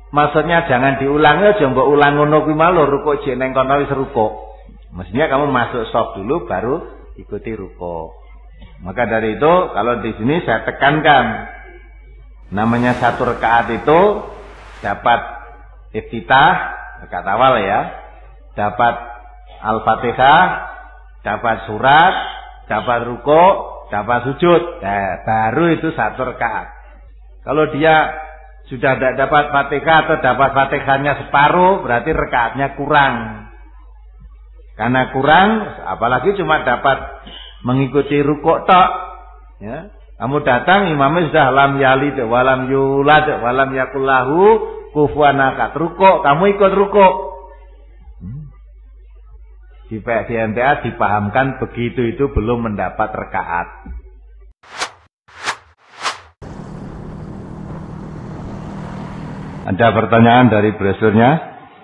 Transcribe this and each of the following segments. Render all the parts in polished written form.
Maksudnya jangan diulangi aja mbok ulang ngono kuwi malu rukuk jek ning kono wis rukuk. Mestinya kamu masuk shaf dulu baru ikuti rukuk. Maka dari itu kalau di sini saya tekankan namanya satu rakaat itu dapat iftitah, rakaat awal ya. Dapat Al-Fatihah, dapat surat, dapat rukuk, dapat sujud. Nah, baru itu satu rakaat. Kalau dia sudah tidak dapat Fatihah atau dapat Fatihahnya separuh, berarti rakaatnya kurang. Karena kurang, apalagi cuma dapat mengikuti rukuk tok. Ya. Kamu datang, imamnya sudah lam yalid, walam yulad, walam yakullahu, kufuwan ahad. Rukuk, kamu ikut rukuk. Di MTA dipahamkan begitu itu belum mendapat rakaat. Ada pertanyaan dari brosurnya?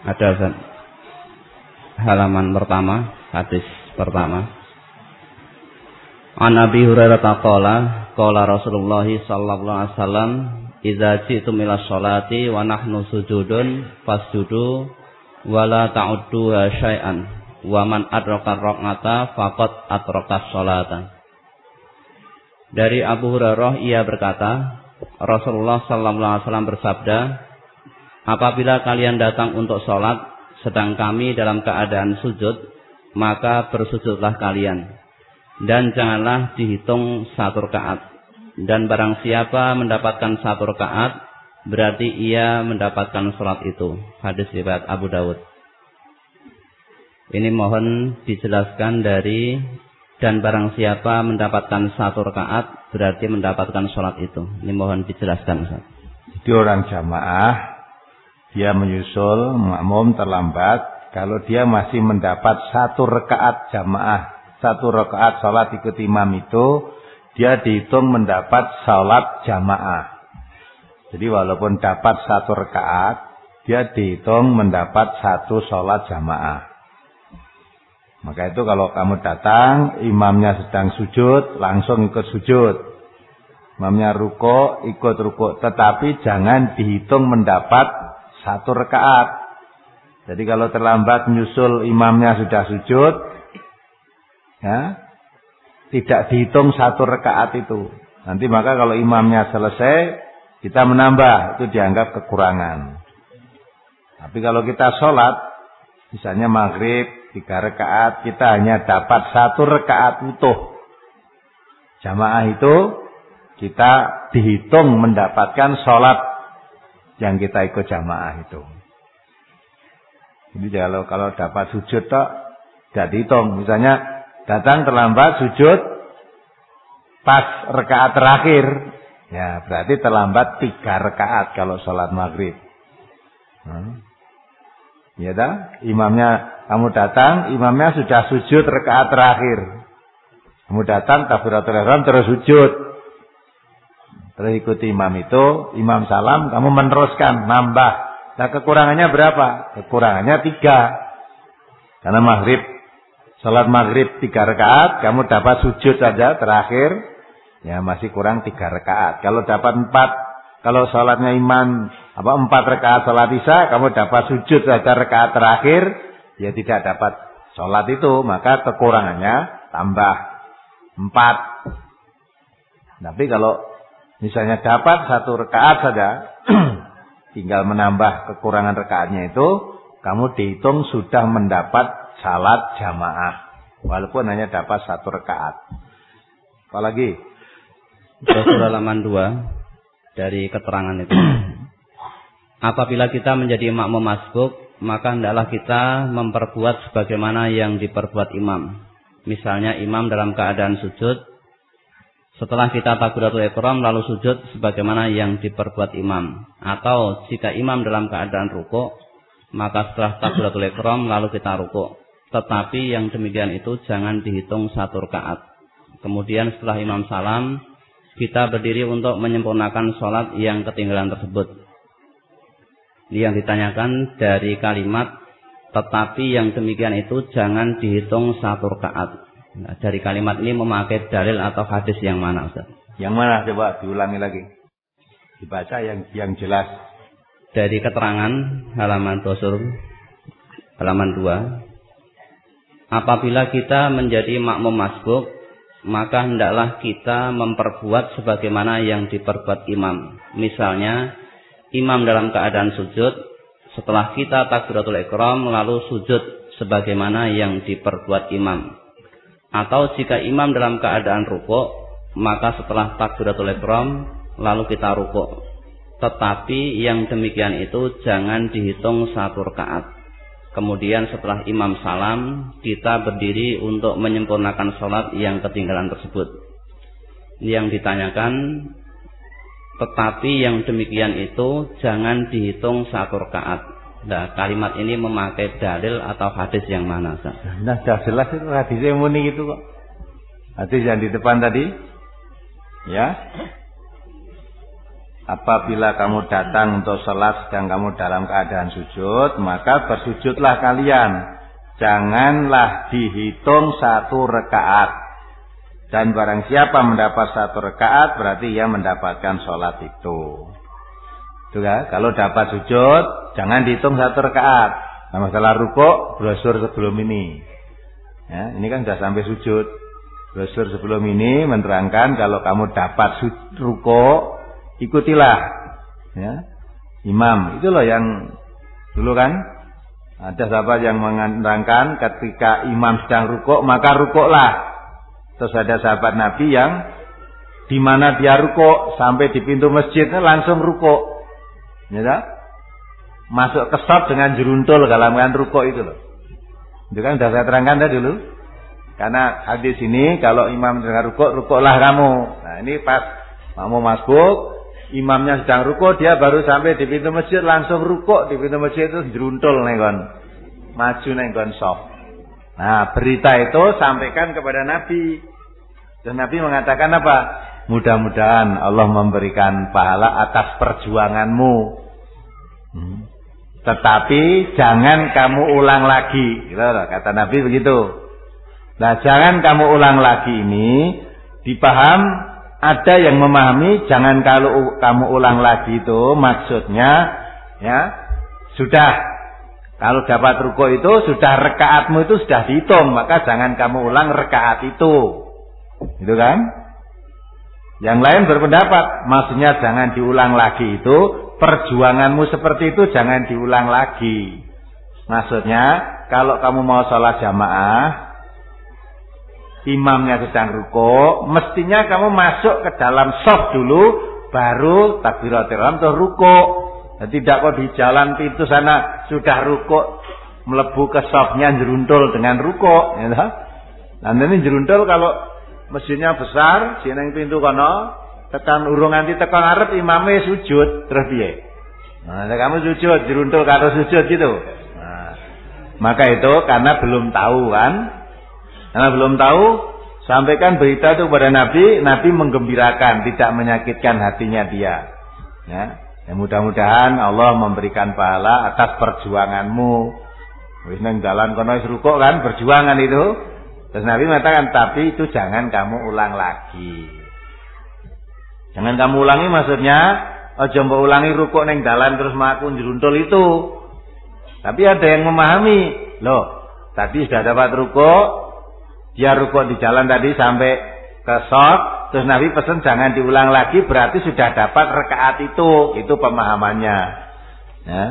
Ada, Ustaz. Halaman pertama, hadis pertama. An Abi Hurairah qala Rasulullah sallallahu alaihi wasallam, "Idza ji'tum ila sholati wa nahnu sujudun fasjudu wa la ta'udduha syai'an wa man adraka raq'ata faqad adraka sholata." Dari Abu Hurairah ia berkata, Rasulullah sallallahu alaihi wasallam bersabda, "Apabila kalian datang untuk sholat sedang kami dalam keadaan sujud, maka bersujudlah kalian, dan janganlah dihitung satu rakaat. Dan barang siapa mendapatkan satu rakaat, berarti ia mendapatkan sholat itu." Hadis riwayat Abu Dawud. Ini mohon dijelaskan dari dan barang siapa mendapatkan satu rakaat, berarti mendapatkan sholat itu. Ini mohon dijelaskan, Ustaz. Jadi orang jamaah dia menyusul makmum terlambat, kalau dia masih mendapat satu rakaat jamaah, satu rakaat sholat ikut imam itu, dia dihitung mendapat sholat jamaah. Jadi walaupun dapat satu rakaat, dia dihitung mendapat satu sholat jamaah. Maka itu kalau kamu datang, imamnya sedang sujud, langsung ikut sujud. Imamnya rukuk, ikut rukuk. Tetapi jangan dihitung mendapat satu rakaat. Jadi kalau terlambat menyusul imamnya sudah sujud, ya, tidak dihitung satu rakaat itu. Nanti maka kalau imamnya selesai, kita menambah, itu dianggap kekurangan. Tapi kalau kita sholat, misalnya maghrib 3 rakaat, kita hanya dapat satu rakaat utuh. Jamaah itu kita dihitung mendapatkan sholat yang kita ikut jamaah itu. Jadi kalau dapat sujud tok tidak dihitung. Misalnya datang terlambat sujud pas rakaat terakhir, ya berarti terlambat 3 rakaat kalau sholat maghrib. Ya dah, imamnya kamu datang, imamnya sudah sujud rakaat terakhir. Kamu datang takbiratul ihram terus sujud. Terus ikuti imam itu, imam salam, kamu meneruskan, nambah. Nah kekurangannya berapa? Kekurangannya 3. Karena maghrib, salat maghrib 3 rakaat, kamu dapat sujud saja terakhir, ya masih kurang 3 rakaat. Kalau dapat 4, kalau salatnya imam 4 rakaat salat isya, kamu dapat sujud saja rakaat terakhir, ya tidak dapat salat itu, maka kekurangannya tambah 4. Tapi kalau misalnya dapat 1 rakaat saja, tinggal menambah kekurangan rakaatnya itu, kamu dihitung sudah mendapat salat jamaah. Walaupun hanya dapat 1 rakaat. Apalagi? Surah halaman 2 dari keterangan itu. Apabila kita menjadi makmum masbuk, maka hendaklah kita memperbuat sebagaimana yang diperbuat imam. Misalnya imam dalam keadaan sujud, setelah kita takbiratul ihram lalu sujud sebagaimana yang diperbuat imam. Atau jika imam dalam keadaan rukuk, maka setelah takbiratul ihram lalu kita rukuk. Tetapi yang demikian itu jangan dihitung 1 rakaat. Kemudian setelah imam salam, kita berdiri untuk menyempurnakan sholat yang ketinggalan tersebut. Ini yang ditanyakan dari kalimat tetapi yang demikian itu jangan dihitung 1 rakaat. Nah, dari kalimat ini memakai dalil atau hadis yang mana, Ustaz? Yang mana? Coba diulangi lagi. Dibaca yang jelas. dari keterangan halaman 2, apabila kita menjadi makmum masbuk, maka hendaklah kita memperbuat sebagaimana yang diperbuat imam. Misalnya, imam dalam keadaan sujud, setelah kita takbiratul ihram lalu sujud sebagaimana yang diperbuat imam. Atau jika imam dalam keadaan rukuk, maka setelah takbiratul ihram lalu kita rukuk. Tetapi yang demikian itu jangan dihitung 1 rakaat. Kemudian setelah imam salam, kita berdiri untuk menyempurnakan sholat yang ketinggalan tersebut. Yang ditanyakan, tetapi yang demikian itu jangan dihitung 1 rakaat. Nah, kalimat ini memakai dalil atau hadis yang mana? Nah, sudah jelas itu hadis yang muni itu kok. Hadis yang di depan tadi, ya. Apabila kamu datang untuk sholat sedang kamu dalam keadaan sujud, maka bersujudlah kalian. Janganlah dihitung 1 rakaat. Dan barang siapa mendapat 1 rakaat, berarti ia mendapatkan sholat itu. Itu kan? Kalau dapat sujud, jangan dihitung 1 rakaat. Nah, masalah rukuk, brosur sebelum ini. Ya, ini kan sudah sampai sujud. Brosur sebelum ini menerangkan kalau kamu dapat rukuk, ikutilah, ya, imam. Itu loh yang dulu kan ada sahabat yang menerangkan ketika imam sedang rukuk maka rukuklah. Terus ada sahabat Nabi yang di mana dia rukuk sampai di pintu masjidnya langsung rukuk, ya, masuk ke shaf dengan jeruntul dalam keadaan rukuk itu loh. Itu kan sudah saya terangkan tadi dulu. Karena hadis ini kalau imam sedang rukuk, rukuklah kamu. Nah ini pas makmum masbuk, imamnya sedang rukuk, dia baru sampai di pintu masjid langsung rukuk di pintu masjid itu jeruntul nenggon, maju nenggon shaf. Nah berita itu sampaikan kepada Nabi, dan Nabi mengatakan apa? Mudah-mudahan Allah memberikan pahala atas perjuanganmu, tetapi jangan kamu ulang lagi, gitu, kata Nabi begitu. Nah jangan kamu ulang lagi ini dipaham. Ada yang memahami jangan kalau kamu ulang lagi itu maksudnya, ya, sudah kalau dapat rukuk itu sudah rakaatmu itu sudah dihitung, maka jangan kamu ulang rakaat itu. Gitu kan? Yang lain berpendapat maksudnya jangan diulang lagi itu, perjuanganmu seperti itu jangan diulang lagi. Maksudnya kalau kamu mau sholat jamaah, imamnya sedang rukuk, mestinya kamu masuk ke dalam shaf dulu, baru takbiratul ihram terus rukuk. Jadi tidak kok di jalan pintu sana sudah rukuk, melebu ke shafnya jeruntul dengan rukuk. Ya, nanti ini jeruntul kalau masjidnya besar, sini pintu kono, tekan urung nanti tekan arep imamnya sujud, terus piye? Nah, kamu sujud, jeruntul karo sujud gitu. Nah, maka itu karena belum tahu kan. Karena belum tahu, sampaikan berita itu kepada Nabi, Nabi menggembirakan, tidak menyakitkan hatinya dia. Ya, mudah-mudahan Allah memberikan pahala atas perjuanganmu. Wis nang dalan kono wis rukuk kan, perjuangan itu. Terus Nabi mengatakan, tapi itu jangan kamu ulang lagi. Jangan kamu ulangi maksudnya, aja mbok ulangi rukuk nang dalan terus mlaku njruntul itu. Tapi ada yang memahami, loh, tadi sudah dapat rukuk, dia rukuk di jalan tadi sampai ke shaf, terus Nabi pesan jangan diulang lagi, berarti sudah dapat rakaat itu pemahamannya. Ya.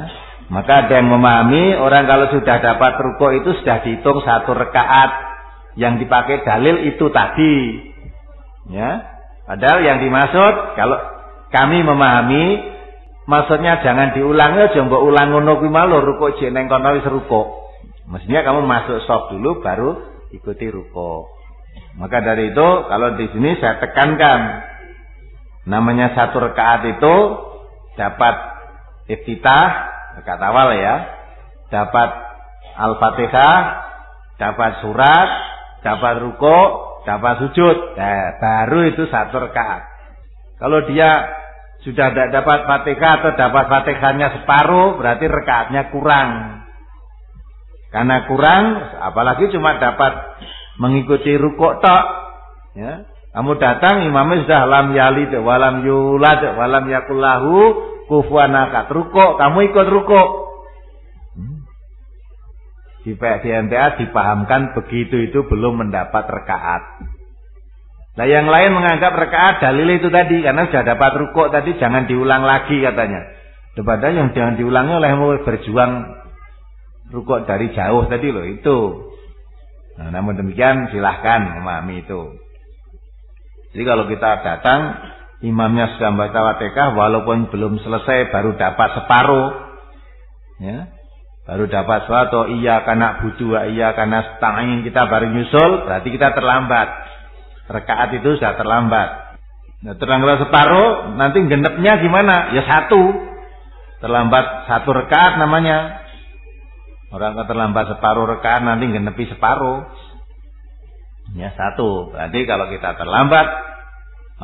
Maka ada yang memahami orang kalau sudah dapat rukuk itu sudah dihitung 1 rakaat, yang dipakai dalil itu tadi. Ya. Padahal yang dimaksud kalau kami memahami maksudnya jangan diulangi, aja mbok ulang ngono kuwi malu rukuk jek nang kono wis rukuk. Mestinya kamu masuk shaf dulu baru ikuti rukuk. Maka dari itu kalau di sini saya tekankan namanya 1 rakaat itu dapat iftitah, rakaat awal ya, dapat Al-Fatihah, dapat surat, dapat rukuk, dapat sujud. Nah, baru itu 1 rakaat. Kalau dia sudah tidak dapat Fatihah atau dapat Fatihahnya separuh, berarti rakaatnya kurang. Karena kurang, apalagi cuma dapat mengikuti rukuk tok. Ya. Kamu datang imamnya sudah lam yalid walam yulad walam yakul lahu kufuwan ahad. Rukuk, kamu ikut rukuk. Di MTA dipahamkan begitu itu belum mendapat rakaat. Nah yang lain menganggap rakaat dalil itu tadi, karena sudah dapat rukuk tadi jangan diulang lagi katanya. Daripada yang jangan diulangi oleh berjuang rukuk dari jauh tadi loh itu. Nah, namun demikian silahkan memahami itu. Jadi kalau kita datang imamnya sudah membaca Fatihah walaupun belum selesai baru dapat separuh, ya. Baru dapat suatu iya karena budu iya karena setangin kita baru nyusul, berarti kita terlambat. Rakaat itu sudah terlambat. Nah, terlambat separuh, nanti genepnya gimana? Ya satu. Terlambat satu rakaat namanya. Orang terlambat separuh rakaat nanti genepi separuh. Ya satu. Berarti kalau kita terlambat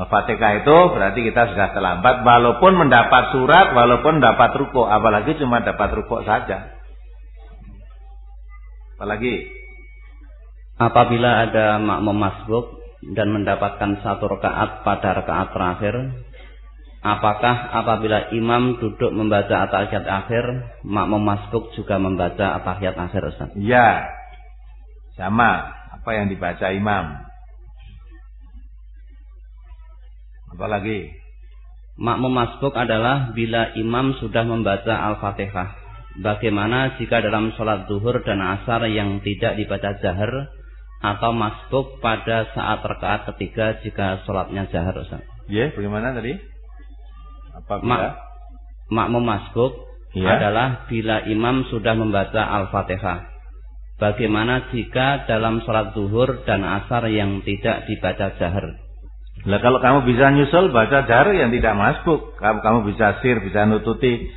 Al-Fatihah itu berarti kita sudah terlambat walaupun mendapat surat, walaupun dapat rukuk, apalagi cuma dapat rukuk saja. Apalagi apabila ada makmum masbuk dan mendapatkan satu rakaat pada rakaat terakhir, apakah apabila imam duduk membaca at-tahiyat akhir, makmum masbuk juga membaca at-tahiyat akhir, Ustaz? Iya. Sama apa yang dibaca imam. Apalagi makmum masbuk adalah bila imam sudah membaca Al-Fatihah. Bagaimana jika dalam sholat zuhur dan asar yang tidak dibaca jahar atau masbuk pada saat rakaat ketiga jika sholatnya jahar, Ustaz? Ya, bagaimana tadi? Apabila makmum masbuk adalah bila imam sudah membaca Al-Fatihah. Bagaimana jika dalam sholat zuhur dan asar yang tidak dibaca jahar? Lah kalau kamu bisa nyusul baca jahar yang tidak masbuk, kamu bisa sir, bisa nututi.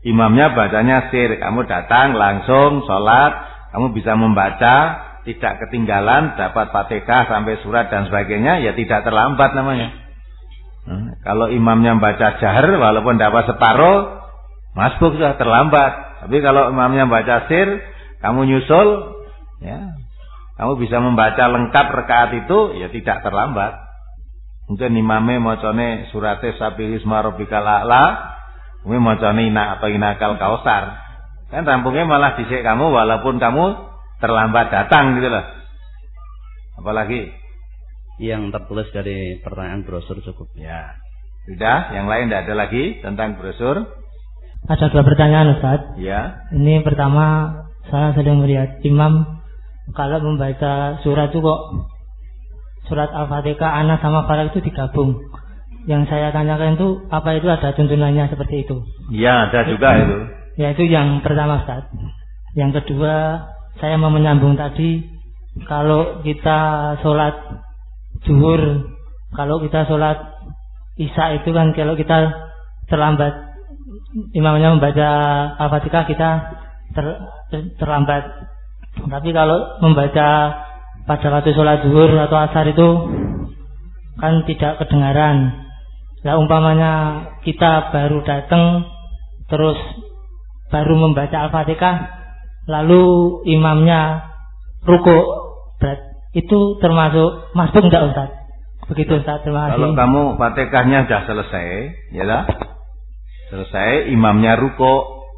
Imamnya bacanya sir, kamu datang langsung sholat, kamu bisa membaca, tidak ketinggalan, dapat Fatihah sampai surat dan sebagainya, ya tidak terlambat namanya. Kalau imamnya baca jahar, walaupun dapat separuh, masbuk sudah terlambat. Tapi kalau imamnya baca sir, kamu nyusul, ya, kamu bisa membaca lengkap rakaat itu, ya tidak terlambat. Mungkin imamnya macane surate Sabbihisma Rabbikal A'la, kamu macane ina atau inakal kausar, kan rampungnya malah dhisik kamu walaupun kamu terlambat datang gitu loh. Apalagi yang tertulis dari pertanyaan brosur cukup. Ya. Sudah, yang lain tidak ada lagi tentang brosur? Ada dua pertanyaan, Ustaz. Ya. Ini pertama, saya sedang melihat imam kalau membaca surat itu kok surat Al-Fatihah, Anas sama Falaq itu digabung. Yang saya tanyakan itu apa itu ada tuntunannya seperti itu? Ya, ada juga itu. Ya, itu yang pertama, Ustaz. Yang kedua, saya mau menyambung tadi, kalau kita sholat zuhur, kalau kita sholat isya itu kan kalau kita terlambat, imamnya membaca Al-Fatihah kita terlambat. Tapi kalau membaca pada waktu sholat zuhur atau asar itu kan tidak kedengaran. Nah, umpamanya kita baru datang terus baru membaca Al-Fatihah lalu imamnya rukuk, itu termasuk masbuk enggak, Ustaz? Begitu, Ustaz. Terima kasih. Kalau kamu Fatihahnya sudah selesai, ya lah. Selesai, imamnya rukuk.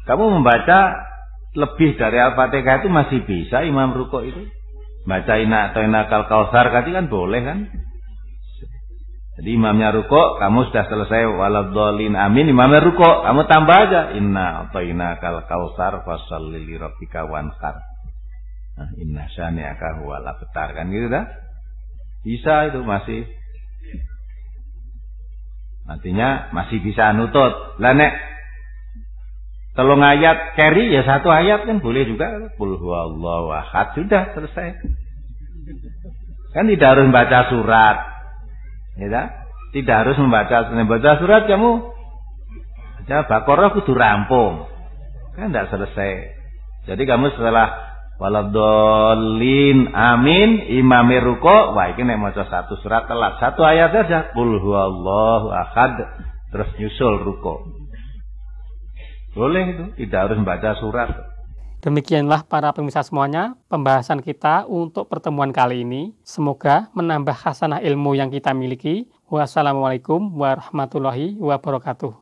Kamu membaca lebih dari Al-Fatihah itu masih bisa imam rukuk itu. Baca ina atau inakal kausar tadi kan boleh kan? Jadi imamnya rukuk, kamu sudah selesai waladhdallin amin, imamnya rukuk, kamu tambah aja inna atau inakal kausar fasholli li rabbika wanhar. Nah, inna syani'aka huwal abtar, kan gitu dah. Bisa itu masih. Artinya masih bisa nutut. Lah nek telung ayat carry ya satu ayat kan boleh juga. Qul huwallahu ahad, sudah selesai. Kan tidak harus baca surat. Ya, tidak harus membaca surat, kamu baca Baqarah kudu rampung. Kan tidak selesai. Jadi kamu setelah waladhdallin amin imame rukuk, wah iki nek maca satu surat telat, satu ayat saja qul huwallahu ahad terus nyusul rukuk. Boleh itu, tidak harus membaca surat. Demikianlah para pemirsa semuanya pembahasan kita untuk pertemuan kali ini. Semoga menambah khasanah ilmu yang kita miliki. Wassalamualaikum warahmatullahi wabarakatuh.